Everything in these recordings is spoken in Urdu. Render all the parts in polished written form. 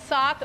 7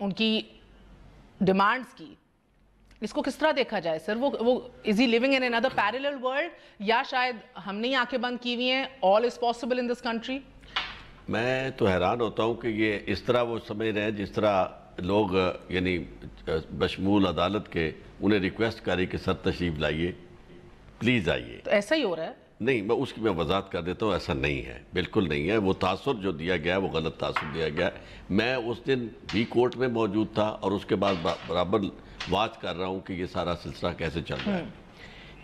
ان کی ڈیمانڈز کی، اس کو کس طرح دیکھا جائے سر؟ وہ is he living in another parallel world یا شاید ہم نے آنکھیں بند کی ہوئی ہیں all is possible in this country؟ میں تو حیران ہوتا ہوں کہ یہ اس طرح وہ سمجھ رہے ہیں جس طرح لوگ یعنی بشمول عدالت کے انہیں ریکویسٹ کری کہ سر تشریف لائیے، پلیز آئیے. تو ایسا ہی ہو رہا ہے؟ نہیں، میں اس کی وضاحت کر دیتا ہوں، ایسا نہیں ہے، بالکل نہیں ہے. وہ تاثر جو دیا گیا ہے وہ غلط تاثر دیا گیا ہے. میں اس دن بھی کورٹ میں موجود تھا اور اس کے بعد برابر واچ کر رہا ہوں کہ یہ سارا سلسلہ کیسے چل رہا ہے.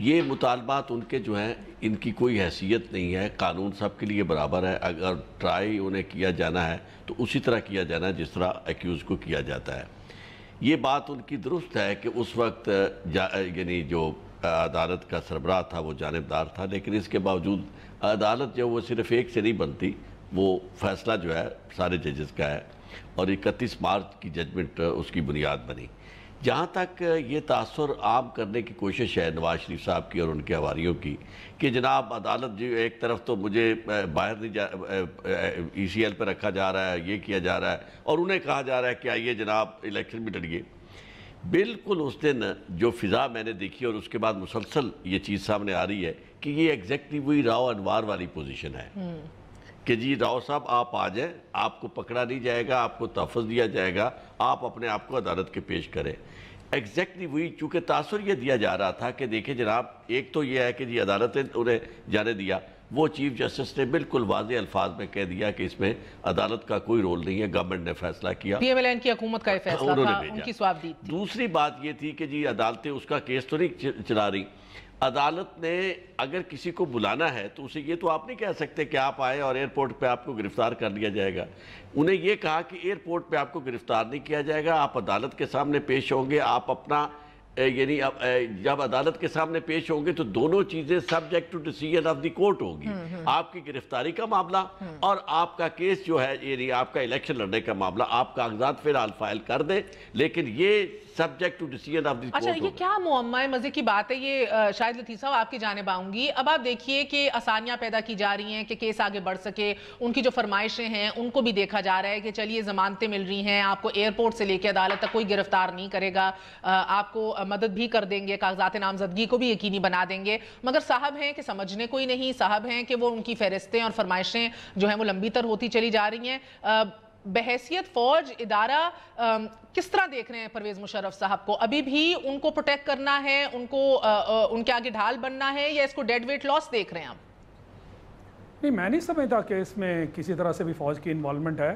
یہ مطالبات ان کے جو ہیں ان کی کوئی حیثیت نہیں ہے. قانون سب کے لیے برابر ہے. اگر ٹرائی انہیں کیا جانا ہے تو اسی طرح کیا جانا ہے جس طرح ایکیوز کو کیا جاتا ہے. یہ بات ان کی درست ہے کہ اس وقت یعنی جو عدالت کا سربراہ تھا وہ جانبدار تھا، لیکن اس کے باوجود عدالت جو وہ صرف ایک سے نہیں بنتی، وہ فیصلہ جو ہے سارے ججز کا ہے اور 31 مارچ کی ججمنٹ اس کی بنیاد بنی. جہاں تک یہ تاثر عام کرنے کی کوشش ہے نواز شریف صاحب کی اور ان کے حواریوں کی کہ جناب عدالت جو ایک طرف تو مجھے باہر نہیں ای سی ایل پہ رکھا جا رہا ہے، یہ کیا جا رہا ہے، اور انہیں کہا جا رہا ہے کہ آئیے جناب الیکشن میں لڑیے. بالکل اس دن جو فضا میں نے دیکھی اور اس کے بعد مسلسل یہ چیز سامنے آ رہی ہے کہ یہ ایگزیکٹلی وہی راؤ انوار والی پوزیشن ہے کہ جی راؤ صاحب آپ آ جائیں، آپ کو پکڑا نہیں جائے گا، آپ کو تحفظ دیا جائے گا، آپ اپنے آپ کو عدالت کے پیش کریں. ایگزیکٹلی وہی، چونکہ تاثر یہ دیا جا رہا تھا کہ دیکھیں جناب ایک تو یہ ہے کہ جی عدالت نے انہیں جانے دیا. وہ چیف جسٹس نے بالکل واضح الفاظ میں کہہ دیا کہ اس میں عدالت کا کوئی رول نہیں ہے، گورنمنٹ نے فیصلہ کیا، پی ایم ایل این کی حکومت کا یہ فیصلہ تھا، ان کی سوابدید تھی. دوسری بات یہ تھی کہ جی عدالتیں اس کا کیس تو نہیں چلا رہی. عدالت نے اگر کسی کو بلانا ہے تو اسے یہ تو آپ نہیں کہہ سکتے کہ آپ آئے اور ایئرپورٹ پہ آپ کو گرفتار کر لیا جائے گا. انہیں یہ کہا کہ ایئرپورٹ پہ آپ کو گرفتار نہیں کیا جائے گا، آپ عدالت کے سامنے پیش ہوں گے. آپ اپنا یعنی جب عدالت کے سامنے پیش ہوں گے تو دونوں چیزیں subject to decision of the court ہوگی. آپ کی گرفتاری کا معاملہ اور آپ کا کیس جو ہے یعنی آپ کا الیکشن لڑنے کا معاملہ، آپ کاغذات فی الحال فائل کر دیں، لیکن یہ subject to decision of the court. اچھا، یہ کیا معمہ ہے؟ مزے کی بات ہے یہ. شاہد لطیف صاحب آپ کی جانب آؤں گی. اب آپ دیکھیے کہ آسانیاں پیدا کی جا رہی ہیں کہ کیس آگے بڑھ سکے. ان کی جو فرمائشیں ہیں ان کو بھی دیکھا جا رہا ہے کہ چلیے ضمانتیں مل رہی ہیں، آپ کو ایئرپورٹ سے لے کے عدالت تک کوئی گرفتار نہیں کرے گا، آپ کو مدد بھی کر دیں گے، کاغذات نامزدگی کو بھی یقینی بنا دیں گے. مگر صاحب ہیں کہ سمجھنے کوئی نہیں، صاحب ہیں کہ وہ ان کی فہرستیں اور فرمائشیں جو ہیں وہ لمبی تر ہوتی چلی جا رہی ہیں. بحیثیت فوج ادارہ کس طرح دیکھ رہے ہیں پرویز مشرف صاحب کو؟ ابھی بھی ان کو پروٹیکٹ کرنا ہے، ان کو ان کے آگے ڈھال بننا ہے، یا اس کو ڈیڈ ویٹ لاس دیکھ رہے ہیں آپ؟ نہیں، میں نہیں سمجھتا کہ اس میں کسی طرح سے بھی فوج کی انوالومنٹ ہے.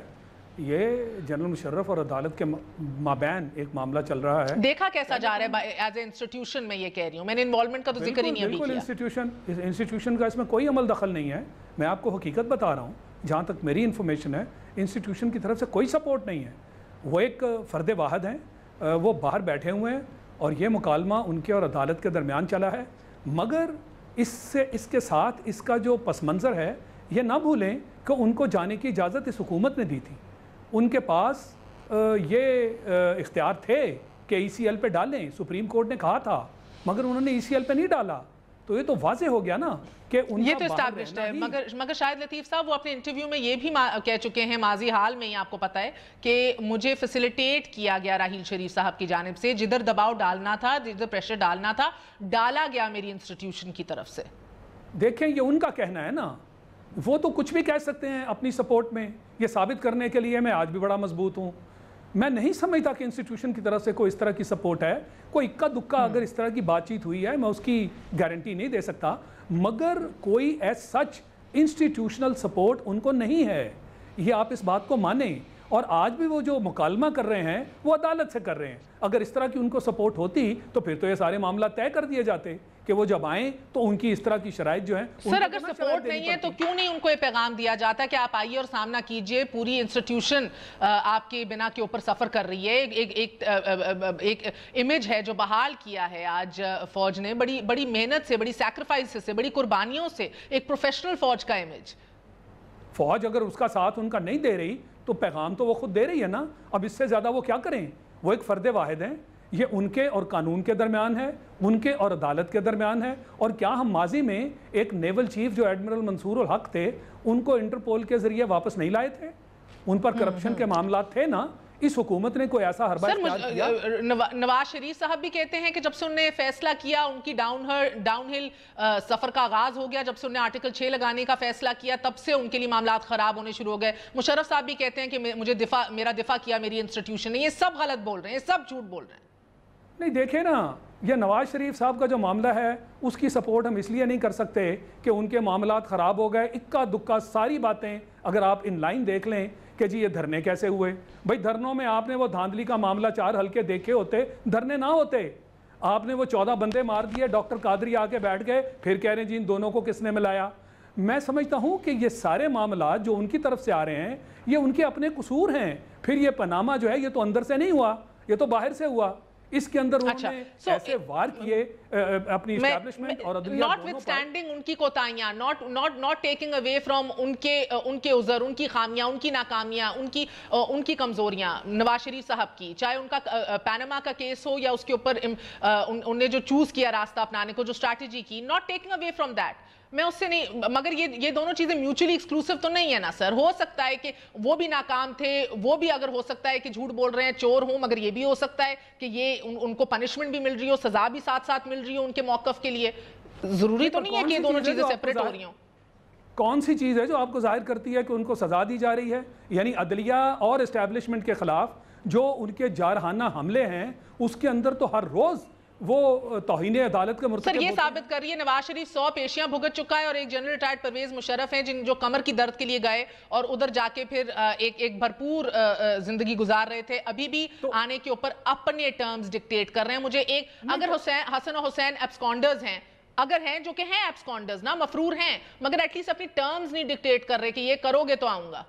یہ جنرل مشرف اور عدالت کے مابین ایک معاملہ چل رہا ہے. دیکھا کیسا جا رہا ہے ایز اے انسٹیٹیوشن؟ میں یہ کہہ رہی ہوں، میں نے انوالومنٹ کا تو ذکر ہی نہیں ابھی کیا. بالکل انسٹیٹیوشن کا اس میں کوئی عمل دخل نہیں ہے. میں آپ کو حقیقت بتا رہا ہوں، جہاں تک میری انفارمیشن ہے انسٹیٹیوشن کی طرف سے کوئی سپورٹ نہیں ہے. وہ ایک فرد واحد ہیں، وہ باہر بیٹھے ہوئے ہیں اور یہ مکالمہ ان کے اور عدالت کے درمیان چلا ہے. مگر اس کے ساتھ اس کا جو پس منظر ہے، یہ نہ بھولیں کہ ان کو جانے کی اجازت اس حکومت نے دی تھی. ان کے پاس یہ اختیار تھے کہ ای سی ایل پہ ڈالیں، سپریم کورٹ نے کہا تھا، مگر انہوں نے ای سی ایل پہ نہیں ڈالا. تو یہ تو واضح ہو گیا نا کہ یہ تو اسٹیبلشڈ ہے. مگر شاہد لطیف صاحب وہ اپنے انٹرویو میں یہ بھی کہہ چکے ہیں ماضی حال میں ہی، آپ کو پتہ ہے کہ مجھے فیسیلیٹیٹ کیا گیا راحیل شریف صاحب کی جانب سے، جدھر دباؤ ڈالنا تھا، جدھر پریشر ڈالنا تھا، ڈالا گیا میری انسٹیٹیوشن کی طرف سے. دیکھیں یہ ان کا کہنا ہے نا، وہ تو کچھ بھی کہہ سکتے ہیں اپنی سپورٹ میں. یہ ثابت کرنے کے لیے میں آج بھی بڑا مضبوط ہوں. میں نہیں سمجھتا کہ انسٹیٹیوشن کی طرف سے کوئی اس طرح کی سپورٹ ہے. کوئی اکا دکا اگر اس طرح کی بات چیت ہوئی ہے میں اس کی گارنٹی نہیں دے سکتا، مگر کوئی ایز سچ انسٹیٹیوشنل سپورٹ ان کو نہیں ہے. یہ آپ اس بات کو مانیں. اور آج بھی وہ جو مکالمہ کر رہے ہیں وہ عدالت سے کر رہے ہیں. اگر اس طرح کی ان کو سپورٹ ہوتی تو پھر تو یہ سارے معاملات طے کر دیے جاتے کہ وہ جب آئیں تو ان کی اس طرح کی شرائط جو ہیں. سر اگر سپورٹ نہیں ہے تو کیوں نہیں ان کو یہ پیغام دیا جاتا کہ آپ آئیے اور سامنا کیجئے، پوری انسٹیٹیوشن آپ کے بنا کے اوپر سفر کر رہی ہے. ایک امیج ہے جو بحال کیا ہے آج فوج نے، بڑی محنت سے، بڑی سیکریفائس سے، بڑی قربانیوں سے، ایک پروفیشنل فوج کا امیج. فوج اگر اس کا ساتھ ان کا نہیں دے رہی تو پیغام تو وہ خود دے رہی ہے نا. اب اس سے زیادہ وہ کیا کریں؟ وہ ایک فرد واحد ہیں. یہ ان کے اور قانون کے درمیان ہے، ان کے اور عدالت کے درمیان ہے. اور کیا ہم ماضی میں ایک نیول چیف جو ایڈمرل منصور الحق تھے ان کو انٹرپول کے ذریعے واپس نہیں لائے تھے؟ ان پر کرپشن کے معاملات تھے نا. اس حکومت نے کوئی ایسا حربہ اختیار کیا؟ نواز شریف صاحب بھی کہتے ہیں کہ جب سے انہوں نے فیصلہ کیا ان کی ڈاؤن ہل سفر کا آغاز ہو گیا، جب سے انہوں نے آرٹیکل 6 لگانے کا فیصلہ کیا تب سے ان کے لیے معاملات خراب ہونے شروع ہو گئے. مشرف صاحب بھی کہتے ہیں کہ میرا دفاع کیا میری انسٹیٹیوشن نے. یہ سب غلط بول رہے ہیں، یہ سب جھوٹ بول رہے ہیں. نہیں دیکھیں نا، یہ نواز شریف صاحب کا جو معاملہ ہے اس کی سپورٹ ہم اس لیے نہیں کر سکتے کہ ان کے معاملات خراب ہو گئے. اکا دکا ساری باتیں اگر آپ ان لائن دیکھ لیں کہ جی یہ دھرنے کیسے ہوئے. بھائی دھرنوں میں آپ نے وہ دھاندلی کا معاملہ 4 حلقے دیکھے ہوتے، دھرنے نہ ہوتے. آپ نے وہ 14 بندے مار دیے، ڈاکٹر قادری آ کے بیٹھ گئے، پھر کہہ رہے ہیں جی ان دونوں کو کس نے ملایا. میں سمجھتا ہوں کہ یہ سارے معاملات جو ان کی طرف سے آ رہے ہیں یہ ان کے اپنے قصور ہیں. پھر یہ پاناما جو ہے یہ تو اندر سے نہیں ہوا، یہ تو باہر سے ہوا. اس کے اندر انہوں نے ایسے وار کیے اپنی اسٹیبلشمنٹ اور عدلیہ ناٹ وتھ اسٹینڈنگ ان کی کوتاہیاں، ناٹ ٹیکنگ اوے فرام ان کے عذر، ان کی خامیاں، ان کی ناکامیاں، ان کی کمزوریاں نواز شریف صاحب کی، چاہے ان کا پاناما کا کیس ہو یا اس کے اوپر انہوں نے جو چوز کیا راستہ اپنانے کو، جو اسٹریٹجی کی، not taking away from that. میں اس سے نہیں، مگر یہ دونوں چیزیں میوچولی ایکسکلوسیو تو نہیں ہے نا سر. ہو سکتا ہے کہ وہ بھی ناکام تھے، وہ بھی اگر ہو سکتا ہے کہ جھوٹ بول رہے ہیں، چور ہوں، مگر یہ بھی ہو سکتا ہے کہ یہ ان کو پنشمنٹ بھی مل رہی ہو، سزا بھی ساتھ ساتھ مل رہی ہو ان کے موقف کے لیے. ضروری تو نہیں ہے کہ یہ دونوں چیزیں سیپریٹ ہو رہی ہوں. کون سی چیز ہے جو آپ کو ظاہر کرتی ہے کہ ان کو سزا دی جا رہی ہے؟ یعنی عدلیہ اور اسٹیبلشمنٹ کے خلاف جو ان کے جارحانہ حملے ہیں اس کے اندر تو ہر روز وہ توہین عدالت کے مرتکب. سر یہ ثابت کر رہی ہے نواز شریف 100 پیشیاں بھگت چکا ہے، اور ایک جنرل ریٹائرڈ پرویز مشرف ہیں جو کمر کی درد کے لیے گئے اور ادھر جا کے پھر ایک بھرپور زندگی گزار رہے تھے. ابھی بھی آنے کے اوپر اپنے ٹرمز ڈکٹیٹ کر رہے ہیں. مجھے ایک اگر حسن و حسین ایبسکانڈرز ہیں، اگر ہیں جو کہ ہیں ایبسکانڈرز نا، مفرور ہیں، مگر ایٹ لیسٹ اپنی ٹرمز نہیں ڈکٹیٹ کر رہے کہ یہ کرو گے تو آؤں گا.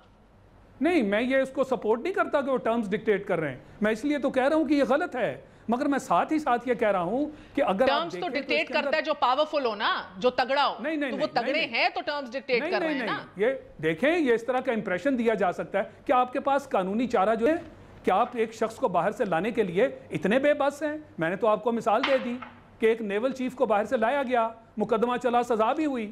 نہیں، میں یہ اس کو سپورٹ نہیں کرتا کہ وہ ٹرمز ڈکٹیٹ کر رہے ہیں. میں اس لیے تو کہہ رہا ہوں کہ یہ غلط ہے، مگر میں ساتھ ہی ساتھ یہ کہہ رہا ہوں کہ اگر ٹرمز تو ڈکٹیٹ کرتا ہے جو پاورفل ہو نا، جو تگڑا ہو. تو وہ تگڑے ہیں تو ٹرمز ڈکٹیٹ کر رہے ہیں نا. یہ دیکھیں، یہ اس طرح کا امپریشن دیا جا سکتا ہے کہ آپ کے پاس قانونی چارہ جو ہے کہ آپ ایک شخص کو باہر سے لانے کے لیے اتنے بے بس ہیں. میں نے تو آپ کو مثال دے دی کہ ایک نیول چیف کو باہر سے لایا گیا، مقدمہ چلا، سزا بھی ہوئی.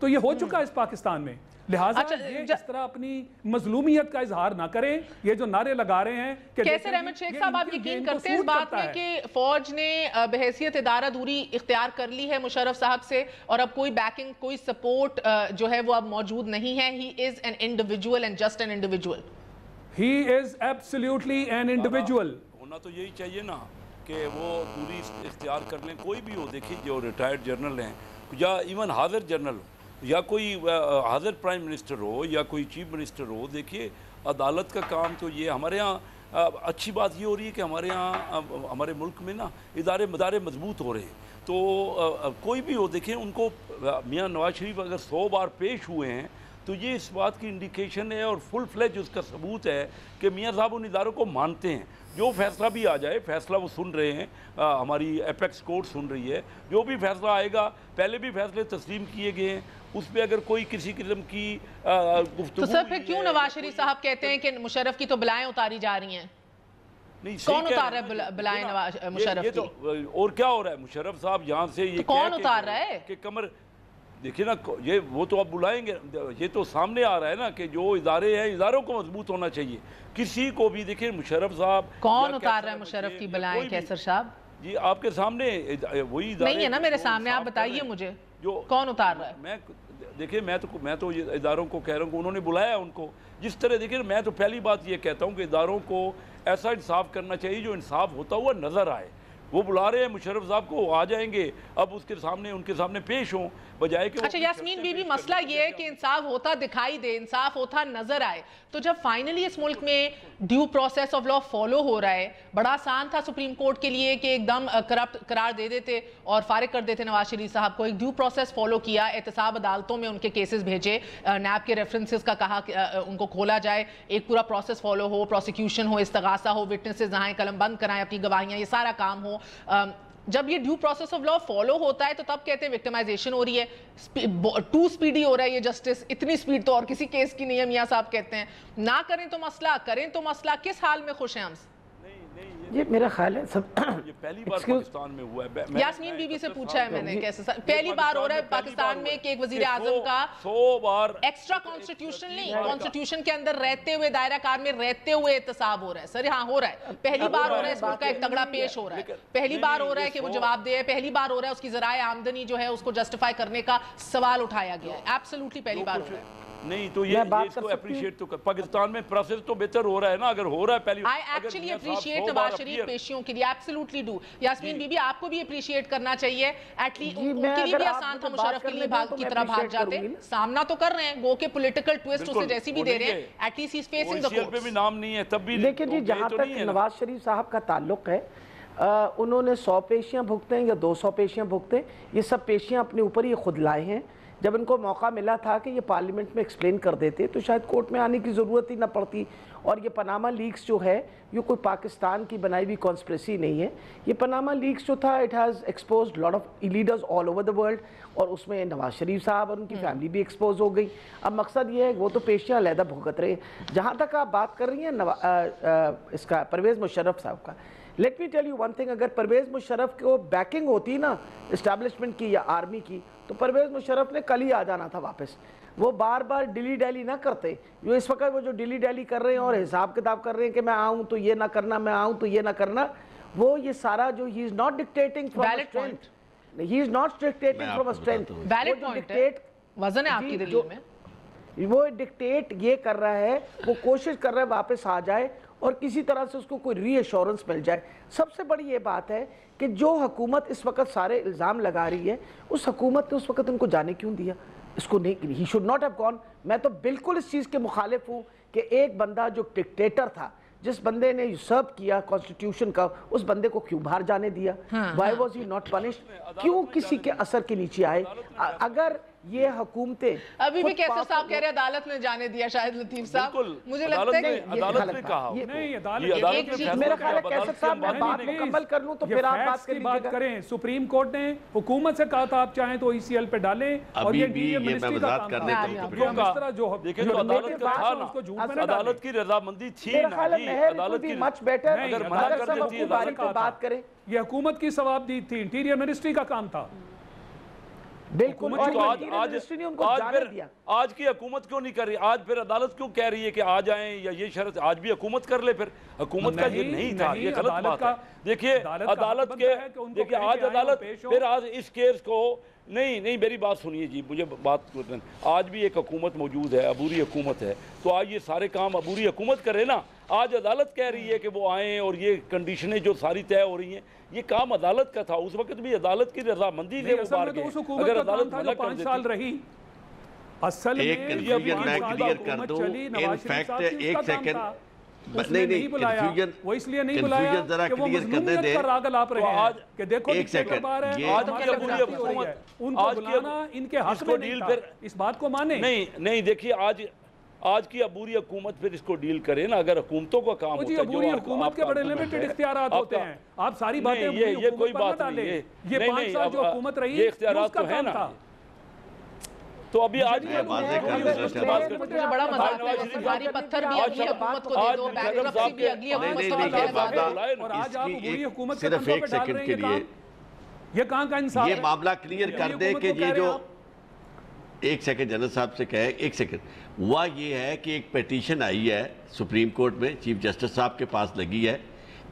تو یہ ہو چکا ہے اس پاکستان میں. لہٰذا یہ اس طرح اپنی مظلومیت کا اظہار نہ کریں. یہ جو نعرے لگا رہے ہیں کہ کیسر احمد شیخ صاحب آپ یقین کرتے ہیں اس بات میں کہ فوج نے بحیثیت ادارہ دوری اختیار کر لی ہے مشرف صاحب سے، اور اب کوئی بیکنگ، کوئی سپورٹ جو ہے وہ اب موجود نہیں ہے؟ He is an individual and just an individual. He is absolutely an individual. ہونا تو یہی چاہیے نا کہ وہ دوری اختیار کر لیں. کوئی بھی ہو، دیکھیے جو ریٹائرڈ جنرل ہیں یا ایون حاضر جنرل ہو یا کوئی حاضر پرائم منسٹر ہو یا کوئی چیف منسٹر ہو، دیکھیے عدالت کا کام تو یہ ہمارے ہاں اچھی بات یہ ہو رہی ہے کہ ہمارے ہاں ہمارے ملک میں نا ادارے مضبوط ہو رہے ہیں. تو کوئی بھی ہو، دیکھیں ان کو میاں نواز شریف اگر 100 بار پیش ہوئے ہیں تو یہ اس بات کی انڈیکیشن ہے اور فل فلیج اس کا ثبوت ہے کہ میاں صاحب ان اداروں کو مانتے ہیں. جو فیصلہ بھی آ جائے، فیصلہ وہ سن رہے ہیں، ہماری ایپیکس کورٹ سن رہی ہے. جو بھی فیصلہ آئے گا، پہلے بھی فیصلے تسلیم کیے گئے ہیں، اس پہ اگر کوئی کسی قسم کی گفتگو. تو سر پھر کیوں نواز شریف صاحب کہتے ہیں کہ مشرف کی تو بلائیں اتاری جا رہی ہیں؟ کون اتار رہا ہے بلائیں نواز مشرف کی؟ اور کیا ہو رہا ہے؟ مشرف صاحب یہاں سے یہ کون اتار رہا ہے کہ کمر دیکھیں نا، یہ وہ تو آپ بلائیں گے. یہ تو سامنے آ رہا ہے نا کہ جو ادارے ہیں اداروں کو مضبوط ہونا چاہیے. کسی کو بھی دیکھیں، مشرف صاحب کون اتار رہا ہے مشرف کی بلائیں؟ کیسر صاحب جی آپ کے سامنے وہی ادارے نہیں ہے نا میرے سامنے، آپ بتائیے مجھے جو کون اتار رہا ہے. دیکھیں میں تو اداروں کو کہہ رہا ہوں کہ انہوں نے بلایا ان کو. جس طرح دیکھیں، میں تو پہلی بات یہ کہتا ہوں کہ اداروں کو ایسا انصاف کرنا چاہیے جو انصاف ہوتا ہوا نظر آئے. وہ بلا رہے ہیں مشرف صاحب کو، آ جائیں گے، اب اس کے سامنے ان کے سامنے پیش ہوں بجائے کہ. اچھا یاسمین بی بی، مسئلہ یہ ہے کہ انصاف ہوتا دکھائی دے، انصاف ہوتا نظر آئے. تو جب فائنلی اس ملک میں due process of law follow ہو رہا ہے، بڑا آسان تھا سپریم کورٹ کے لیے کہ ایک دم کرپٹ قرار دے دیتے اور فارغ کر دیتے نواز شریف صاحب کو. ایک ڈیو پروسیس فالو کیا، احتساب عدالتوں میں ان کے کیسز بھیجے، نیب کے ریفرنسز کا کہا کہ ان کو کھولا جائے، ایک پورا پروسیس فالو ہو، پروسیکیوشن ہو، استغاثہ ہو، وٹنسز آئیں، قلم بند کرائیں اپنی گواہیاں، یہ سارا کام ہو. جب یہ due process of law follow ہوتا ہے تو تب کہتے ہیں وکٹمائزیشن ہو رہی ہے، ٹو سپیڈی ہو رہا ہے یہ جسٹس. اتنی سپیڈ تو اور کسی کیس کی نہیں ہے. میاں صاحب کہتے ہیں نہ کریں تو مسئلہ، کریں تو مسئلہ. کس حال میں خوش ہیں ہم؟ نہیں یہ میرا خیال ہے سب یہ پہلی بار پاکستان میں ہوا ہے. یاسمین بی بی سے پوچھا ہے میں نے کیسے پہلی بار ہو رہا ہے پاکستان میں کہ ایک وزیر اعظم کا 100 بار ایکسٹرا کانسٹیٹیوشن نہیں کانسٹیٹیوشن کے اندر رہتے ہوئے دائرہ کار میں رہتے ہوئے احتساب ہو رہا ہے. سر ہاں ہو رہا ہے, پہلی بار ہو رہا ہے, اس کا ایک تگڑا پیش ہو رہا ہے, پہلی بار ہو رہا ہے کہ وہ جواب دے, پہلی بار ہو رہا ہے اس کی ذرائع آمدنی جو ہے اس کو جسٹیفائی کرنے کا سوال اٹھایا گیا ہے. ایبسلیوٹلی پہلی بار ہو رہا ہے. نہیں تو یہ اس کو اپریشیٹ تو پاکستان میں پروسیس تو بہتر ہو رہا ہے نا, اگر ہو رہا ہے پہلی. I actually appreciate Nawaz Sharif پیشیوں کے لیے, absolutely do. یاسمین بی بی آپ کو بھی اپریشیٹ کرنا چاہیے, ایٹ لیسٹ ان کے لیے بھی آسان تھا مشرف کے لیے کی طرح بھاگ جاتے. سامنا تو کر رہے ہیں, گو کے پولیٹیکل ٹویسٹ اسے جیسی بھی دے رہے ہیں, at least he's facing the courts. پہ بھی نام نہیں ہے تب بھی. لیکن جی جہاں تک نواز شریف صاحب کا تعلق ہے, انہوں نے 100 پیشیاں بھگتے ہیں یا 200 پیشیاں بھگتے ہیں, یہ سب پیشیاں اپنے اوپر یہ خود لائے ہیں. جب ان کو موقع ملا تھا کہ یہ پارلیمنٹ میں ایکسپلین کر دیتے تو شاید کورٹ میں آنے کی ضرورت ہی نہ پڑتی. اور یہ پاناما لیکس جو ہے یہ کوئی پاکستان کی بنائی ہوئی کانسپریسی نہیں ہے. یہ پاناما لیکس جو تھا it has exposed lot of leaders all over the world, اور اس میں نواز شریف صاحب اور ان کی فیملی بھی ایکسپوز ہو گئی. اب مقصد یہ ہے وہ تو پیشیاں علیحدہ بھگت رہے. جہاں تک آپ بات کر رہی ہیں اس کا پرویز مشرف صاحب کا, let me tell you one thing, اگر پرویز مشرف کو بیکنگ ہوتی نا اسٹیبلشمنٹ کی یا آرمی کی تو پرویز مشرف نے کل ہی آ جانا تھا واپس. وہ بار بار ڈیلی ڈیلی نہ کرتے جو اس وقت وہ جو ڈیلی ڈیلی کر رہے ہیں اور حساب کتاب کر رہے ہیں کہ میں آؤں تو یہ نہ کرنا, میں آؤں تو یہ نہ کرنا. وہ یہ سارا جو he is not dictating from strength, he is not dictating from strength, valid point ہے, وزن ہے آپ کی دلیل میں. وہ ڈکٹیٹ یہ کر رہا ہے, وہ کوشش کر رہا ہے واپس آ جائے اور کسی طرح سے اس کو کوئی ری ایشورنس مل جائے. سب سے بڑی یہ بات ہے کہ جو حکومت اس وقت سارے الزام لگا رہی ہے, اس حکومت نے اس وقت ان کو جانے کیوں دیا؟ اس کو نہیں, he should not have gone. میں تو بالکل اس چیز کے مخالف ہوں کہ ایک بندہ جو ڈکٹیٹر تھا, جس بندے نے یوسرپ کیا کانسٹیٹیوشن کا, اس بندے کو کیوں باہر جانے دیا؟ Y was he not punished? کیوں کسی کے اثر کے نیچے آئے؟ اگر یہ حکومتیں ابھی بھی کیسر صاحب کہہ رہے ہیں عدالت نے جانے دیا, شاہد لطیف صاحب مجھے لگتا ہے کہ عدالت نے کہا میرا خیال ہے کیسر صاحب میں بات مکمل کر لوں تو پھر آپ بات کر لیجیے کریں. سپریم کورٹ نے حکومت سے کہا تھا آپ چاہیں تو ای سی ایل پہ ڈالیں, اور یہ ڈی ایم منسٹری کا کام تھا. عدالت کی رضامندی تھی نا, عدالت کی مچ بیٹر اگر منع کر دیتی بات کریں. یہ حکومت کی ثوابدید تھی, انٹیریئر منسٹری کا کام تھا. بالکل. آج کی حکومت کیوں نہیں کر رہی؟ آج پھر عدالت کیوں کہہ رہی ہے کہ آ جائیں یا یہ شرط؟ آج بھی حکومت کر لے. پھر حکومت کا یہ نہیں تھا, یہ غلط بات ہے. دیکھیے عدالت کے, دیکھیے آج عدالت پھر آج اس کیس کو نہیں میری بات سنیے جی, مجھے بات کریں. آج بھی ایک حکومت موجود ہے, عبوری حکومت ہے, تو آج یہ سارے کام عبوری حکومت کرے نا. آج عدالت کہہ رہی ہے کہ وہ آئیں اور یہ کنڈیشنیں جو ساری طے ہو رہی ہیں, یہ کام عدالت کا تھا. اس وقت بھی عدالت کی رضامندی سے وہ باہر گئے. اگر عدالت منع کر دیتی 5 سال رہی, اصل میں ایک کنفیوژن میں کلیئر کر دوں. ان فیکٹ ایک سیکنڈ, نہیں کنفیوژن, وہ اس لیے نہیں بلایا کہ وہ مظلومیت کا راگ الاپ رہے ہیں کہ دیکھو ڈکٹیٹر باہر ہے, آج کی عبوری حکومت, ان کو بلانا ان کے حق میں نہیں تھا. اس بات کو مانیں. نہیں دیکھیے آج کی عبوری حکومت پھر اس کو ڈیل کرے نا. اگر حکومتوں کا کام ہوتا ہے, عبوری حکومت کے بڑے لمیٹڈ اختیارات ہوتے ہیں. آپ ساری باتیں یہ کوئی بات نہیں, یہ 5 سال جو حکومت رہی یہ اختیارات تو ہے نا. تو ابھی آج مجھے بڑا مذاق ہے, سرکاری پتھر بھی اگلی حکومت کو دے دو, بینکرپسی بھی اگلی حکومت کو دے دو, اور آج آپ عبوری حکومت کے صرف ایک سیکنڈ کے لیے یہ کہاں کا انصاف ہے؟ یہ معاملہ کلیئر کر دیں کہ یہ جو ایک سیکنڈ جنرل صاحب سے کہے, ایک سیکنڈ. ہوا یہ ہے کہ ایک پیٹیشن آئی ہے سپریم کورٹ میں, چیف جسٹس صاحب کے پاس لگی ہے.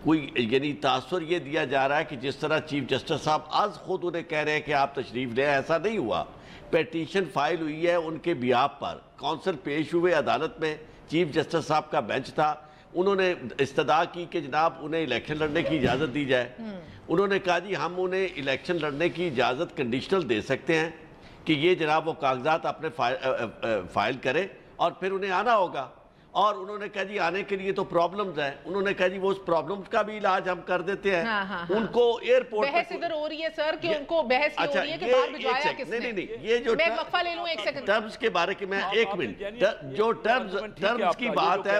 کوئی یعنی تاثر یہ دیا جا رہا ہے کہ جس طرح چیف جسٹس صاحب آج خود انہیں کہہ رہے ہیں کہ آپ تشریف لیں, ایسا نہیں ہوا. پیٹیشن فائل ہوئی ہے ان کے بیاپ پر, کونسل پیش ہوئے عدالت میں, چیف جسٹس صاحب کا بینچ تھا. انہوں نے استدعا کی کہ جناب انہیں الیکشن لڑنے کی اجازت دی جائے. انہوں نے کہا جی ہم انہیں الیکشن لڑنے کی اجازت کنڈیشنل دے سکتے ہیں کہ یہ جناب وہ کاغذات اپنے فائل کرے اور پھر انہیں آنا ہوگا. اور انہوں نے کہا جی آنے کے لیے تو پرابلمز ہیں. انہوں نے کہا جی وہ اس پرابلمز کا بھی علاج ہم کر دیتے ہیں. ان کو ایئرپورٹ بحث ادھر ہو رہی ہے سر کہ ان کو بحث یہ ہو رہی ہے کہ باہر بھجوایا کس نے. نہیں یہ جو میں وقفہ لے لوں ایک سیکنڈ. ٹرمز کے بارے میں ایک منٹ, جو ٹرمز کی بات ہے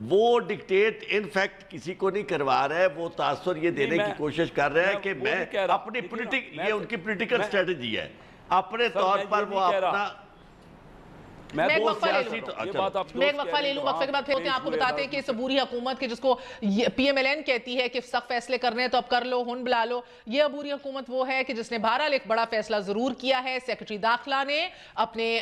وہ ڈکٹیٹ ان فیکٹ کسی کو نہیں کروا رہا ہے. وہ تاثر یہ دینے کی کوشش کر رہے ہیں کہ میں اپنی یہ ان کی پولیٹیکل اسٹریٹجی ہے, اپنے طور پر وہ اپنا میں ایک وقفہ لے لوں، وقفے کے بعد پھر آپ کو بتاتے ہیں کہ اس عبوری حکومت کے جس کو پی ایم ایل این کہتی ہے کہ سخت فیصلے کرنے ہیں تو اب کر لو، ہن بلا لو، یہ عبوری حکومت وہ ہے کہ جس نے بہرحال ایک بڑا فیصلہ ضرور کیا ہے۔ سیکرٹری داخلہ نے اپنے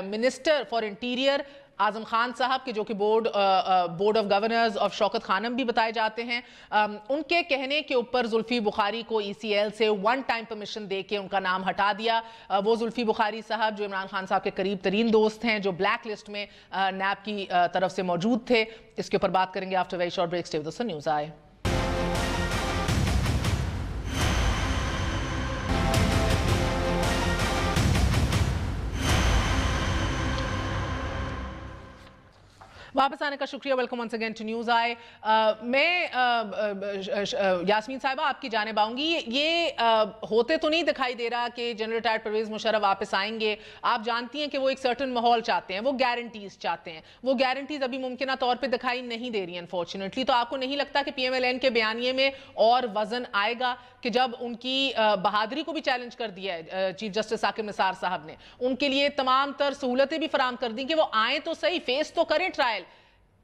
minister for interior Azam Khan صاحب کے جو کہ بورڈ آف گورنرز آف شوکت خانم بھی بتائے جاتے ہیں، ان کے کہنے کے اوپر زلفی بخاری کو ای سی ایل سے ون ٹائم پرمیشن دے کے ان کا نام ہٹا دیا۔ وہ زلفی بخاری صاحب جو عمران خان صاحب کے قریب ترین دوست ہیں، جو بلیک لسٹ میں نیب کی طرف سے موجود تھے، اس کے اوپر بات کریں گے after very short break. Stay with us, news آئے۔ واپس آنے کا شکریہ، welcome once again to news آئے۔ میں یاسمین صاحبہ آپ کی جانب آؤں گی، یہ ہوتے تو نہیں دکھائی دے رہا کہ جنرل ریٹائرڈ پرویز مشرف واپس آئیں گے۔ آپ جانتی ہیں کہ وہ ایک سرٹن ماحول چاہتے ہیں، وہ گارنٹیز چاہتے ہیں، وہ گارنٹیز ابھی ممکنہ طور پہ دکھائی نہیں دے رہی ہیں انفارچونیٹلی۔ تو آپ کو نہیں لگتا کہ پی ایم ایل این کے بیانیے میں اور وزن آئے گا کہ جب ان کی بہادری کو بھی چیلنج کر دیا ہے چیف جسٹس ثاقب نثار صاحب نے، ان کے لیے تمام تر سہولتیں بھی فراہم کر دیں کہ وہ آئیں تو صحیح، فیس تو کریں ٹرائل،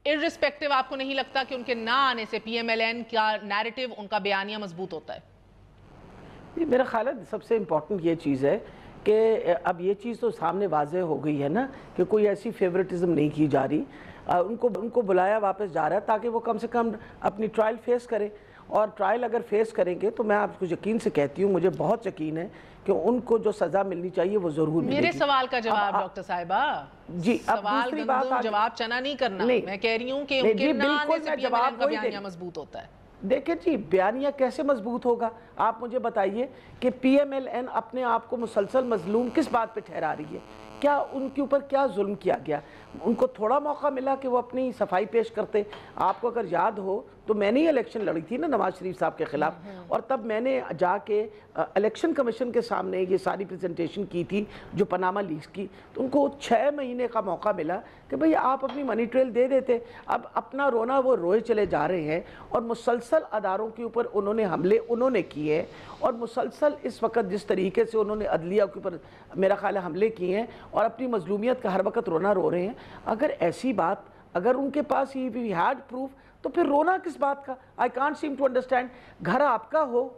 ارسپیکٹیو، آپ کو نہیں لگتا کہ ان کے نہ آنے سے پی ایم ایل این کا نیریٹو، ان کا بیانیہ مضبوط ہوتا ہے؟ میرا خیال ہے سب سے امپورٹنٹ یہ چیز ہے کہ اب یہ چیز تو سامنے واضح ہو گئی ہے نا کہ کوئی ایسی فیورٹزم نہیں کی جا رہی، ان کو بلایا واپس جا رہا ہے تاکہ وہ کم سے کم اپنی ٹرائل فیس کرے، اور ٹرائل اگر فیس کریں گے تو میں آپ کو یقین سے کہتی ہوں، مجھے بہت یقین ہے کہ ان کو جو سزا ملنی چاہیے وہ ضرور ملے گی۔ میرے سوال کا جواب ڈاکٹر صاحبہ، جی سوال گندم جواب چنا نہیں کرنا، میں کہہ رہی ہوں کہ ان کے نہ آنے سے پی ایم ایل این کا بیانیہ مضبوط ہوتا ہے۔ دیکھیں جی، بیانیہ کیسے مضبوط ہوگا؟ آپ مجھے بتائیے کہ پی ایم ایل این اپنے آپ کو مسلسل مظلوم کس بات پہ ٹھہرا رہی ہے؟ کیا ان کے اوپر کیا ظلم کیا گیا؟ ان کو تھوڑا موقع ملا کہ وہ اپنی صفائی پیش کرتے۔ آپ کو اگر یاد ہو تو میں نے ہی الیکشن لڑی تھی نا نواز شریف صاحب کے خلاف، اور تب میں نے جا کے الیکشن کمیشن کے سامنے یہ ساری پریزنٹیشن کی تھی جو پاناما لیکس کی، تو ان کو 6 مہینے کا موقع ملا کہ بھئی آپ اپنی منی ٹریل دے دیتے۔ اب اپنا رونا وہ روئے چلے جا رہے ہیں، اور مسلسل اداروں کے اوپر انہوں نے حملے کیے، اور مسلسل اس وقت جس طریقے سے انہوں نے عدلیہ کے اوپر میرا خیال ہے حملے کیے ہیں، اور اپنی مظلومیت کا ہر وقت رونا رو رہے ہیں۔ اگر ایسی بات، اگر ان کے پاس ہی ہیڈ پروف، تو پھر رونا کس بات کا؟ I can't seem to understand. گھر آپ کا ہو،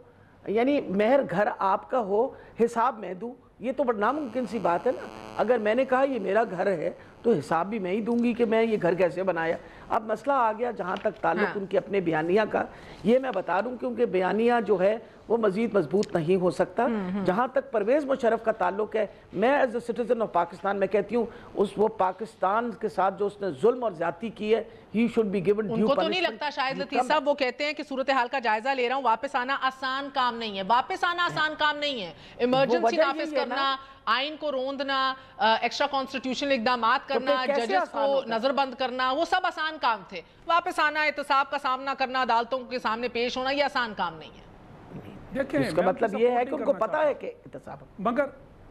یعنی مہر گھر آپ کا ہو، حساب میں دوں، یہ تو بڑا ناممکن سی بات ہے نا۔ اگر میں نے کہا یہ میرا گھر ہے تو حساب بھی میں ہی دوں گی کہ میں یہ گھر کیسے بنایا۔ اب مسئلہ آ گیا جہاں تک تعلق ان کے اپنے بیانیہ کا، یہ میں بتا دوں کہ ان کے بیانیہ جو ہے وہ مزید مضبوط نہیں ہو سکتا۔ جہاں تک پرویز مشرف کا تعلق ہے، میں as a citizen of Pakistan میں کہتی ہوں وہ پاکستان کے ساتھ جو اس نے ظلم اور زیادتی کی ہے، he should be given due punishment. ان کو تو نہیں لگتا شاہد لطیف صاحب، وہ کہتے ہیں کہ صورتحال کا جائزہ لے رہا ہوں، واپس آنا آسان کام نہیں ہے، واپس آنا آسان کام نہیں ہے، ایمرجنسی نافذ کرنا، آئین کو روندنا، ایکسٹرا کانسٹیٹیوشنل اقدامات کرنا، ججز کو نظر بند کرنا، وہ سب آسان کام تھے۔ واپس آنا، احتساب کا سامنا کرنا، عدالتوں کے سامنے پیش ہونا، یہ آسان کام نہیں ہے۔ اس کا مطلب یہ ہے کہ ان کو پتا ہے کہ احتساب،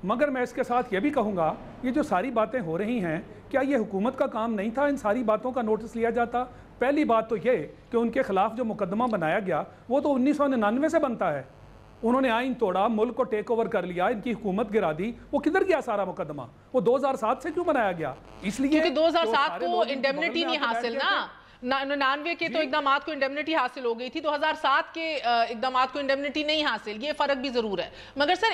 مگر میں اس کے ساتھ یہ بھی کہوں گا، یہ جو ساری باتیں ہو رہی ہیں، کیا یہ حکومت کا کام نہیں تھا ان ساری باتوں کا نوٹس لیا جاتا؟ پہلی بات تو یہ کہ ان کے خلاف جو مقدمہ بنایا گیا وہ تو 1999 سے بنتا ہے۔ انہوں نے آئین توڑا، ملک کو ٹیک اوور کر لیا، ان کی حکومت گرا دی، وہ کدھر گیا سارا مقدمہ؟ وہ 2007 سے کیوں بنایا گیا؟ اس لیے کیونکہ 2007 کو انڈیمنیٹی نہیں حاصل نا، 99 کے تو اقدامات کو انڈیمنیٹی حاصل ہو گئی تھی، 2007 کے اقدامات کو انڈیمنیٹی نہیں حاصل، یہ فرق بھی ضرور ہے۔ مگر سر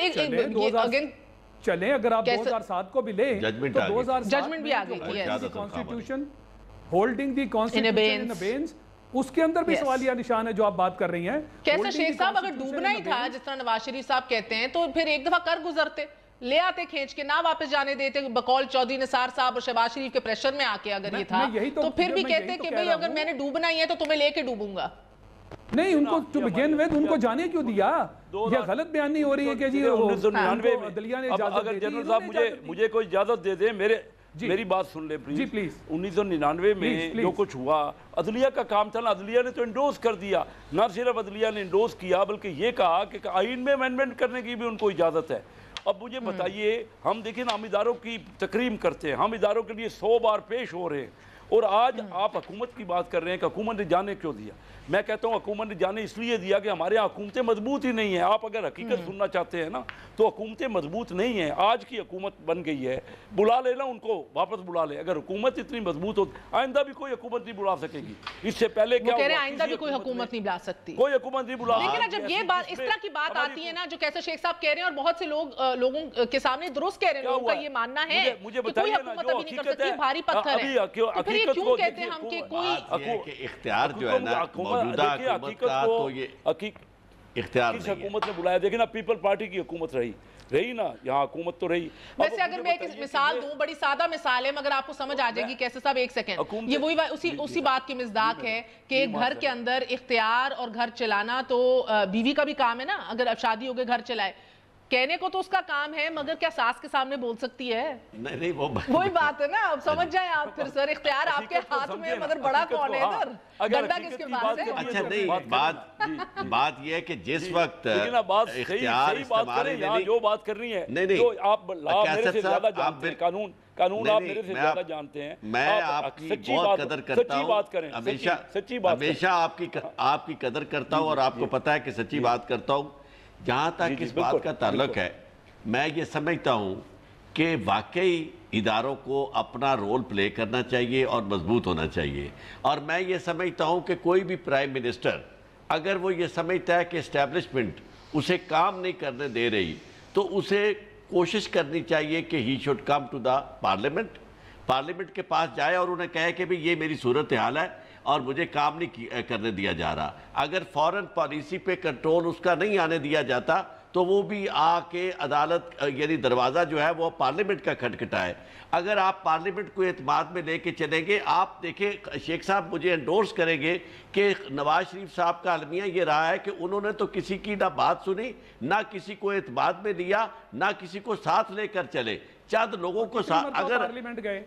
چلیں اگر آپ 2007 کو بھی لیں تو 2007 ججمنٹ بھی آ گئی تھی، constitution holding the constitution in abeyance, اس کے اندر بھی سوالیہ نشان ہے جو آپ بات کر رہی ہیں۔ کیسا شیخ صاحب اگر ڈوبنا ہی تھا جس طرح نواز شریف صاحب کہتے ہیں تو پھر ایک دفعہ کر گزرتے، لے آتے کھینچ کے، نہ واپس جانے دیتے بقول چودھری نثار صاحب اور شہباز شریف کے پریشر میں آ کے، اگر یہ تھا تو پھر بھی کہتے کہ بھئی اگر میں نے ڈوبنا ہی ہے تو تمہیں لے کے ڈوبوں گا۔ نہیں، ان کو ٹو بگن ود ان کو جانے کیوں دیا؟ یہ غلط بیان نہیں ہو رہی ہے کہ جی 1999 میں اگر جنرل صاحب مجھے کوئی اجازت دے دیں، میری بات سن لیں پلیز۔ 1999 میں جو کچھ ہوا، عدلیہ کا کام تھا نا، عدلیہ نے تو انڈوز کر دیا، نہ صرف عدلیہ نے انڈوز کیا بلکہ یہ کہا کہ آئین میں امینڈمنٹ کرنے کی بھی ان کو اجازت ہے۔ اب مجھے بتائیے، ہم دیکھیں نا، ہم اداروں کی تکریم کرتے ہیں، ہم اداروں کے لیے 100 بار پیش ہو رہے ہیں، اور آج آپ حکومت کی بات کر رہے ہیں کہ حکومت نے جانے کیوں دیا. میں کہتا ہوں حکومت نے جانے اس لیے دیا کہ ہمارے یہاں حکومتیں مضبوط ہی نہیں ہیں. آپ اگر حقیقت سننا چاہتے ہیں نا تو حکومتیں مضبوط نہیں ہیں. آج کی حکومت بن گئی ہے, بلا لے نا ان کو, واپس بلا لے. اگر حکومت اتنی مضبوط ہو, آئندہ بھی کوئی حکومت نہیں بلا سکے گی. اس سے پہلے کیا کہہ رہے ہیں آئندہ بھی کوئی حکومت نہیں بلا سکتی, کوئی حکومت نہیں بلا. لیکن جب یہ بات اس طرح کی بات آتی ہے نا جو کیسے شیخ صاحب کہہ رہے ہیں اور بہت سے لوگوں کے سامنے درست کہہ رہے ہیں, لوگوں کا یہ ماننا ہے کہ کوئی حکومت ابھی نہیں کر سکتی, بھاری پتھر ہے, تو پھر یہ کیوں کہتے ہیں ہم کہ کوئی اختیار جو ہے نا موجودہ حکومت کا, تو یہ اختیار کس حکومت نے بلایا. دیکھیں نا پیپل پارٹی کی حکومت رہی نا, یہاں حکومت تو رہی. ویسے اگر میں ایک مثال دوں, بڑی سادہ مثال ہے مگر آپ کو سمجھ آ جائے گی کیسے صاحب, ایک سیکنڈ, یہ وہی اسی بات کی مصداق ہے کہ ایک گھر کے اندر اختیار اور گھر چلانا تو بیوی کا بھی کام ہے نا. اگر اب شادی ہو گئے گھر چلائے, کہنے کو تو اس کا کام ہے مگر کیا ساس کے سامنے بول سکتی ہے؟ نہیں, وہی بات ہے نا. اب سمجھ جائیں آپ پھر سر, اختیار آپ کے ہاتھ میں مگر بڑا کون ہے ادھر, ڈنڈا کس کے پاس ہے؟ اچھا نہیں, بات یہ ہے کہ جس وقت اختیار استعمال جو بات کرنی ہے, جو آپ میرے سے زیادہ جانتے ہیں, قانون آپ میرے سے زیادہ جانتے ہیں. میں آپ کی بہت قدر کرتا ہوں, ہمیشہ آپ کی قدر کرتا ہوں اور آپ کو پتا ہے کہ سچی بات کرتا ہوں. جہاں تک اس بات کا تعلق ہے, میں یہ سمجھتا ہوں کہ واقعی اداروں کو اپنا رول پلے کرنا چاہیے اور مضبوط ہونا چاہیے. اور میں یہ سمجھتا ہوں کہ کوئی بھی پرائم منسٹر اگر وہ یہ سمجھتا ہے کہ اسٹیبلشمنٹ اسے کام نہیں کرنے دے رہی, تو اسے کوشش کرنی چاہیے کہ he should come to the parliament کے پاس جائے اور انہیں کہے کہ یہ میری صورتحال ہے اور مجھے کام نہیں کرنے دیا جا رہا. اگر فورن پالیسی پہ کنٹرول اس کا نہیں آنے دیا جاتا تو وہ بھی آ کے عدالت یعنی دروازہ جو ہے وہ پارلیمنٹ کا کھٹکھٹائے. اگر آپ پارلیمنٹ کو اعتماد میں لے کے چلیں گے, آپ دیکھیں شیخ صاحب مجھے انڈورس کریں گے کہ نواز شریف صاحب کا المیہ یہ رہا ہے کہ انہوں نے تو کسی کی نہ بات سنی, نہ کسی کو اعتماد میں لیا, نہ کسی کو ساتھ لے کر چلے. چند لوگوں کو اگر پارلیمنٹ گئے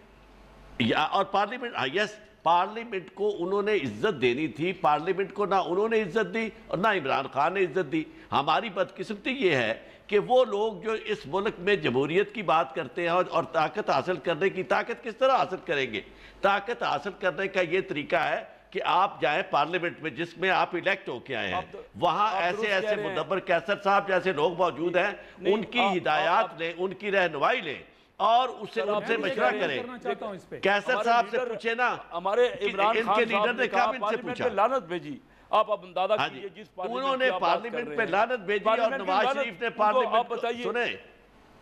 اور پارلیمنٹ کو انہوں نے عزت دینی تھی, پارلیمنٹ کو نہ انہوں نے عزت دی اور نہ عمران خان نے عزت دی. ہماری بدقسمتی یہ ہے کہ وہ لوگ جو اس ملک میں جمہوریت کی بات کرتے ہیں اور طاقت حاصل کرنے کی, طاقت کس طرح حاصل کریں گے؟ طاقت حاصل کرنے کا یہ طریقہ ہے کہ آپ جائیں پارلیمنٹ میں جس میں آپ الیکٹ ہو کے آئے ہیں, وہاں ایسے مدبر کیسر صاحب جیسے لوگ موجود ہیں, ان کی ہدایات لیں, ان کی رہنمائی لیں اور ان سے مشورہ کریں. کیسر صاحب سے پوچھے نا, ہمارے عمران ان کے لیڈر نے کہا ان سے پوچھا, لعنت بھیجی. آپ اب اندازہ کیجئے جس انہوں نے پارلیمنٹ پہ لعنت بھیجی اور نواز شریف نے پارلیمنٹ, سنیں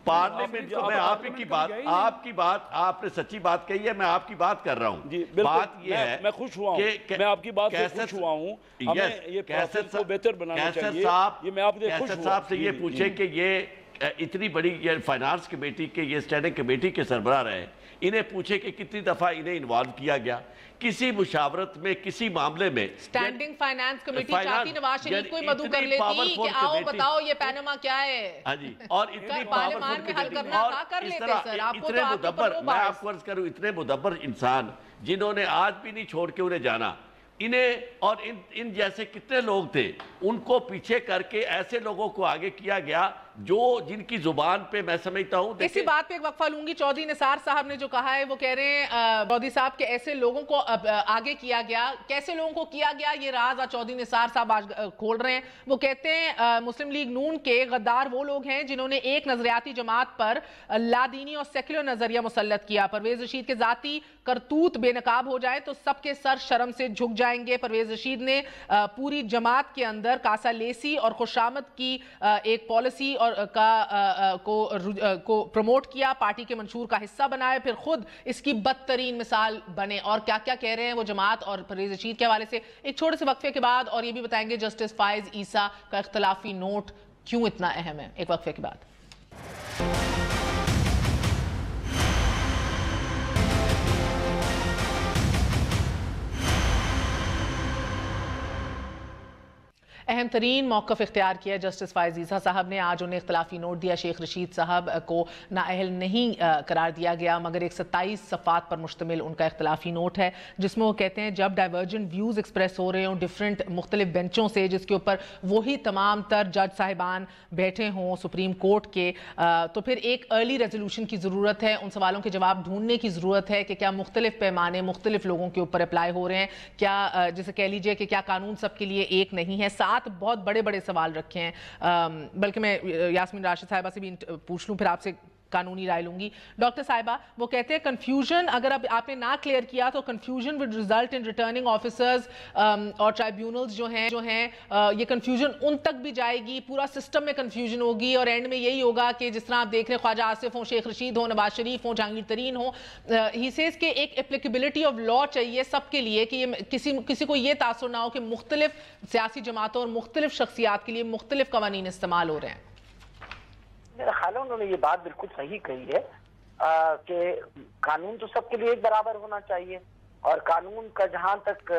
پارلیمنٹ کو, میں آپ کی بات آپ نے سچی بات کہی ہے, میں آپ کی بات کر رہا ہوں. بات یہ ہے میں خوش ہوا ہوں, میں آپ کی بات سے خوش ہوا ہوں. ہمیں یہ پروسیس کو بہتر بنانا چاہیے. یہ میں آپ سے خوش ہوا. کیسر صاحب سے یہ پوچھے کہ یہ اتنی بڑی یہ فائنانس کمیٹی کے یہ اسٹینڈنگ کمیٹی کے سربراہ رہے, انہیں پوچھے کہ کتنی دفعہ انہیں انوالو کیا گیا کسی مشاورت میں, کسی معاملے میں. سٹینڈنگ فائنانس کمیٹی چاہتی نواز شریف کو مدعو کر لیتی کہ آؤ بتاؤ یہ پیناما کیا ہے, اور اتنی پارلیمان میں حل کرنا تھا کر لیتے سر. آپ کو تو آپ کے اوپر وہ میں آپ کو عرض کروں, اتنے مدبر انسان جنہوں نے آج بھی نہیں چھوڑ کے انہیں جانا, انہیں اور ان جیسے کتنے لوگ تھے, ان کو پیچھے کر کے ایسے لوگوں کو آگے کیا گیا جو جن کی زبان پہ میں سمجھتا ہوں. اسی بات پہ ایک وقفہ لوں گی. چودھری نثار صاحب نے جو کہا ہے وہ کہہ رہے ہیں چودھری صاحب کہ ایسے لوگوں کو آگے کیا گیا, کیسے لوگوں کو کیا گیا یہ راز آج چودھری نثار صاحب آج کھول رہے ہیں. وہ کہتے ہیں مسلم لیگ نون کے غدار وہ لوگ ہیں جنہوں نے ایک نظریاتی جماعت پر لادینی اور سیکولر نظریہ مسلط کیا. پرویز رشید کے ذاتی کرتوت بے نقاب ہو جائے تو سب کے سر شرم سے جھک جائیں گے. پرویز رشید نے پوری جماعت کے اندر کاسا لیسی اور خوشامد کی ایک پالیسی کو پروموٹ کیا, پارٹی کے منشور کا حصہ بنائے, پھر خود اس کی بدترین مثال بنے. اور کیا کیا کہہ رہے ہیں وہ جماعت اور پرویز رشید کے حوالے سے ایک چھوٹے سے وقفے کے بعد, اور یہ بھی بتائیں گے جسٹس فائز عیسیٰ کا اختلافی نوٹ کیوں اتنا اہم ہے, ایک وقفے کے بعد. اہم ترین موقف اختیار کیا جسٹس فائز عیسیٰ صاحب نے. آج انہیں اختلافی نوٹ دیا. شیخ رشید صاحب کو نااہل نہیں قرار دیا گیا مگر ایک 27 صفحات پر مشتمل ان کا اختلافی نوٹ ہے جس میں وہ کہتے ہیں جب ڈائیورجنٹ ویوز ایکسپریس ہو رہے ہوں ڈیفرنٹ مختلف بینچوں سے جس کے اوپر وہی تمام تر جج صاحبان بیٹھے ہوں سپریم کورٹ کے, تو پھر ایک ارلی ریزولوشن کی ضرورت ہے. ان سوالوں کے جواب ڈھونڈنے کی ضرورت ہے کہ کیا مختلف پیمانے مختلف لوگوں کے اوپر اپلائی ہو رہے ہیں, کیا جسے کہہ لیجئے کہ کیا قانون سب کے لیے ایک نہیں ہے. 7 بہت بڑے بڑے سوال رکھے ہیں, بلکہ میں یاسمین راشد صاحبہ سے بھی پوچھ لوں پھر آپ سے قانونی رائے لوں گی. ڈاکٹر صاحبہ وہ کہتے ہیں کنفیوژن اگر آپ نے نہ کلیئر کیا تو confusion with result in returning officers اور ٹرائیبیونلز جو ہیں یہ کنفیوژن ان تک بھی جائے گی, پورا سسٹم میں کنفیوژن ہوگی اور اینڈ میں یہی ہوگا کہ جس طرح آپ دیکھ رہے ہیں خواجہ آصف ہوں, شیخ رشید ہوں, نواز شریف ہوں, جہانگیر ترین ہوں. ہی سیز کہ ایک اپلیکیبلٹی آف لا چاہیے سب کے لیے کہ یہ کسی کو یہ تاثر نہ ہو کہ مختلف سیاسی جماعتوں اور مختلف شخصیات کے لیے مختلف قوانین استعمال ہو رہے ہیں. میرا خیال ہے انہوں نے یہ بات بالکل صحیح کہی ہے کہ قانون تو سب کے لیے ایک برابر ہونا چاہیے اور قانون کا جہاں تک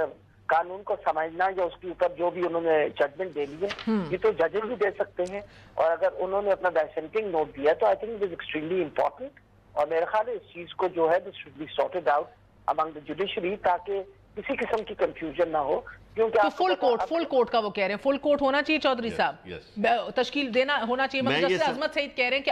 قانون کو سمجھنا یا اس کے اوپر جو بھی انہوں نے ججمنٹ دے لی ہے یہ تو ججز بھی دے سکتے ہیں اور اگر انہوں نے اپنا ڈسینٹنگ نوٹ دیا تو I think it is extremely important اور میرا خیال ہے اس چیز کو جو ہے this should be sorted out among the judiciary تاکہ کسی قسم کی کنفیوژن نہ ہو. تو فل کورٹ کا وہ کہہ رہے ہیں فل کورٹ ہونا چاہیے چودھری صاحب, تشکیل دینا ہونا چاہیے مگر جسٹس عظمت سعید کہہ رہے ہیں کہ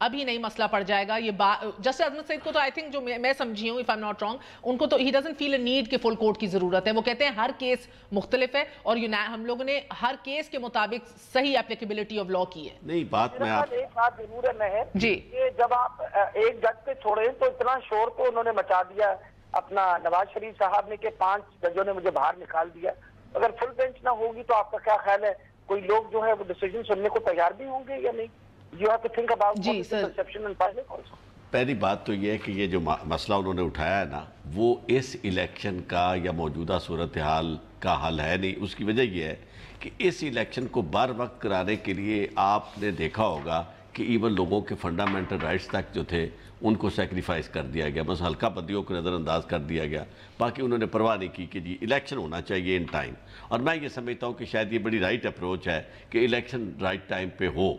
ابھی نہیں مسئلہ پڑ جائے گا. یہ جسٹس عظمت سعید کو تو آئی تھنک جو میں سمجھی ہوں if I'm not wrong ان کو تو he doesn't feel a need کہ فل کورٹ کی ضرورت ہے. وہ کہتے ہیں ہر کیس مختلف ہے اور ہم لوگوں نے ہر کیس کے مطابق صحیح اپلیکیبلٹی آف لا کی ہے. نہیں بات میں آپ ایک بات ضرور ہے مہر جی کہ جب آپ ایک جج پہ چھوڑے تو اتنا شور تو انہوں نے مچا دیا اپنا نواز شریف صاحب نے کہ 5 ججوں نے مجھے باہر نکال دیا. اگر فل بینچ نہ ہوگی تو آپ کا کیا خیال ہے کوئی لوگ جو ہے وہ ڈیسیجن سننے کو تیار بھی ہوں گے یا نہیں؟ You have to think about perception in public also. پہلی بات تو یہ ہے کہ یہ جو مسئلہ انہوں نے اٹھایا ہے نا وہ اس الیکشن کا یا موجودہ صورتحال کا حل ہے نہیں. اس کی وجہ یہ ہے کہ اس الیکشن کو بر وقت کرانے کے لیے آپ نے دیکھا ہوگا کہ ایون لوگوں کے فنڈامنٹل رائٹس تک جو تھے ان کو سیکریفائز کر دیا گیا, بس ہلکا بدیوں کو نظر انداز کر دیا گیا. باقی انہوں نے پرواہ نہیں کی کہ جی الیکشن ہونا چاہیے ان ٹائم. اور میں یہ سمجھتا ہوں کہ شاید یہ بڑی رائٹ اپروچ ہے کہ الیکشن رائٹ ٹائم پہ ہو.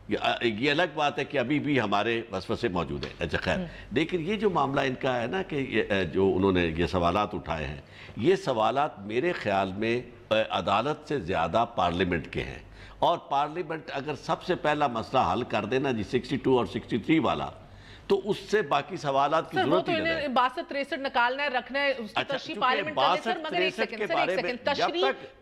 یہ الگ بات ہے کہ ابھی بھی ہمارے وسوسے موجود ہیں. اچھا خیر, لیکن یہ جو معاملہ ان کا ہے نا کہ جو انہوں نے یہ سوالات اٹھائے ہیں یہ سوالات میرے خیال میں عدالت سے زیادہ پارلیمنٹ کے ہیں. اور پارلیمنٹ اگر سب سے پہلا مسئلہ حل کر دینا جی 62 اور 63 والا تو اس سے باقی سوالات کی ضرورت ہی نہیں ہے. 62-63 نکالنا ہے رکھنا ہے اس کی تشریح پارلیمنٹ کرنے سر مگر ایک سیکنڈ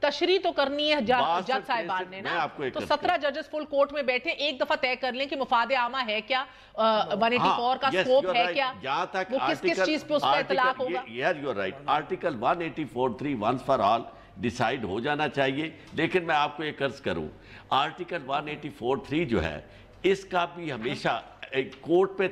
تشریح تو کرنی ہے جج صاحبان نے نا. تو 17 ججز فل کورٹ میں بیٹھے ایک دفعہ طے کر لیں کہ مفاد عامہ ہے کیا, 184 کا سکوپ ہے کیا, وہ کس چیز پہ اس پہ اطلاق ہوگا. You are right, article 184(3) once for all decide ہو جانا چاہیے. لیکن میں آپ کو ایک عرض کروں آرٹیکل 184(3) جو ہے اس کا بھی ہمیشہ کورٹ پہ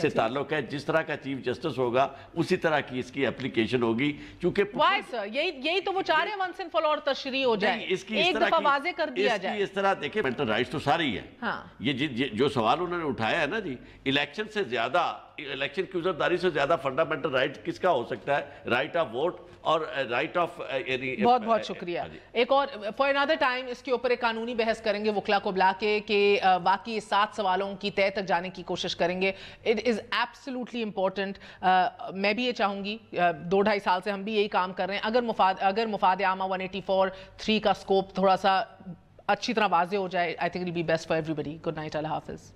سے تعلق ہے. جس طرح کا چیف جسٹس ہوگا اسی طرح کی اس کی اپلیکیشن ہوگی. چونکہ وائی سر یہی تو وہ چاہ رہے ہیں ونس اینڈ فار آل تشریح ہو جائے, ایک دفعہ واضح کر دیا جائے. اس طرح دیکھیں فنڈامنٹل رائٹس تو سارے ہی ہیں. یہ جو سوال انہوں نے اٹھایا ہے نا جی الیکشن سے زیادہ, الیکشن کی عذرداری سے زیادہ فنڈامنٹل رائٹ کس کا ہو سکتا ہے؟ رائٹ آف ووٹ اور رائٹ آف. بہت بہت شکریہ. ایک اور فار انادر ٹائم اس کے اوپر ایک قانونی بحث کریں گے وکلا کو بلا کے کہ باقی 7 سوالوں کی طے تک جانے کی کوشش کریں گے. It is absolutely important. میں بھی یہ چاہوں گی 2-2.5 سال سے ہم بھی یہی کام کر رہے ہیں. اگر مفاد عامہ 184(3) کا سکوپ تھوڑا سا اچھی طرح واضح ہو جائے I think it will be best for everybody. Good night, اللہ حافظ.